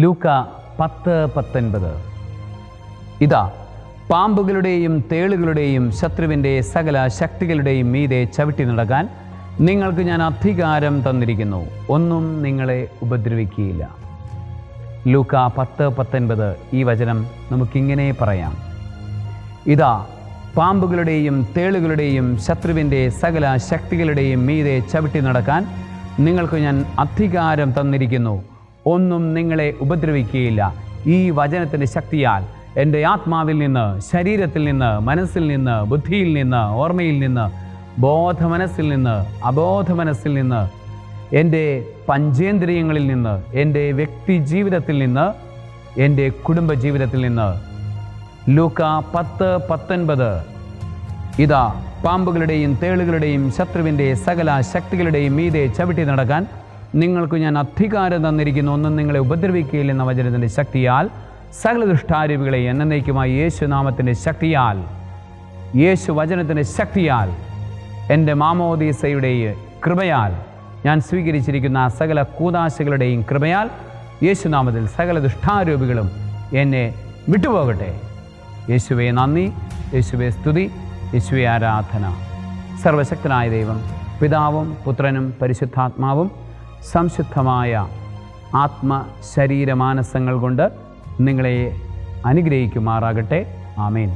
ലൂക്ക 10:19. ഇതാ, പാമ്പുകളുടെയും തേളുകളുടെയും ശത്രുവിൻ്റെ സകല ശക്തികളുടെയും മീതെ ചവിട്ടി നടക്കാൻ നിങ്ങൾക്ക് ഞാൻ അധികാരം തന്നിരിക്കുന്നു, ഒന്നും നിങ്ങളെ ഉപദ്രവിക്കുകയില്ല. ലൂക്ക 10:19. ഈ വചനം നമുക്കിങ്ങനെ പറയാം: ഇതാ, പാമ്പുകളുടെയും തേളുകളുടെയും ശത്രുവിൻ്റെ സകല ശക്തികളുടെയും മീതെ ചവിട്ടി നടക്കാൻ നിങ്ങൾക്ക് ഞാൻ അധികാരം തന്നിരിക്കുന്നു, ഒന്നും നിങ്ങളെ ഉപദ്രവിക്കുകയില്ല. ഈ വചനത്തിൻ്റെ ശക്തിയാൽ എൻ്റെ ആത്മാവിൽ നിന്ന്, ശരീരത്തിൽ നിന്ന്, മനസ്സിൽ നിന്ന്, ബുദ്ധിയിൽ നിന്ന്, ഓർമ്മയിൽ നിന്ന്, ബോധമനസ്സിൽ നിന്ന്, അബോധ മനസ്സിൽ നിന്ന്, എൻ്റെ പഞ്ചേന്ദ്രിയങ്ങളിൽ നിന്ന്, എൻ്റെ വ്യക്തി ജീവിതത്തിൽ നിന്ന്, എൻ്റെ കുടുംബ ജീവിതത്തിൽ നിന്ന്. ലൂക്ക 10:19. ഇതാ, പാമ്പുകളുടെയും തേളുകളുടെയും ശത്രുവിൻ്റെ സകല ശക്തികളുടെയും മീതെ ചവിട്ടി നടക്കാൻ നിങ്ങൾക്ക് ഞാൻ അധികാരം തന്നിരിക്കുന്നു, ഒന്നും നിങ്ങളെ ഉപദ്രവിക്കുകയില്ലെന്ന വചനത്തിൻ്റെ ശക്തിയാൽ സകല ദുഷ്ടാരൂപികളെ എന്നേക്കുമായി യേശുനാമത്തിൻ്റെ ശക്തിയാൽ, യേശു വചനത്തിൻ്റെ ശക്തിയാൽ, എൻ്റെ മാമോദീസയുടെ കൃപയാൽ, ഞാൻ സ്വീകരിച്ചിരിക്കുന്ന സകല കൂദാശകളുടെയും കൃപയാൽ യേശുനാമത്തിൽ സകല ദുഷ്ടാരൂപികളും എന്നെ വിട്ടുപോകട്ടെ. യേശുവേ നന്ദി, യേശുവേ സ്തുതി, യേശുവേ ആരാധന. സർവശക്തനായ ദൈവം പിതാവും പുത്രനും പരിശുദ്ധാത്മാവും സംശുദ്ധമായ ആത്മശരീരമാനസങ്ങൾ കൊണ്ട് നിങ്ങളെ അനുഗ്രഹിക്കുമാറാകട്ടെ. ആമേൻ.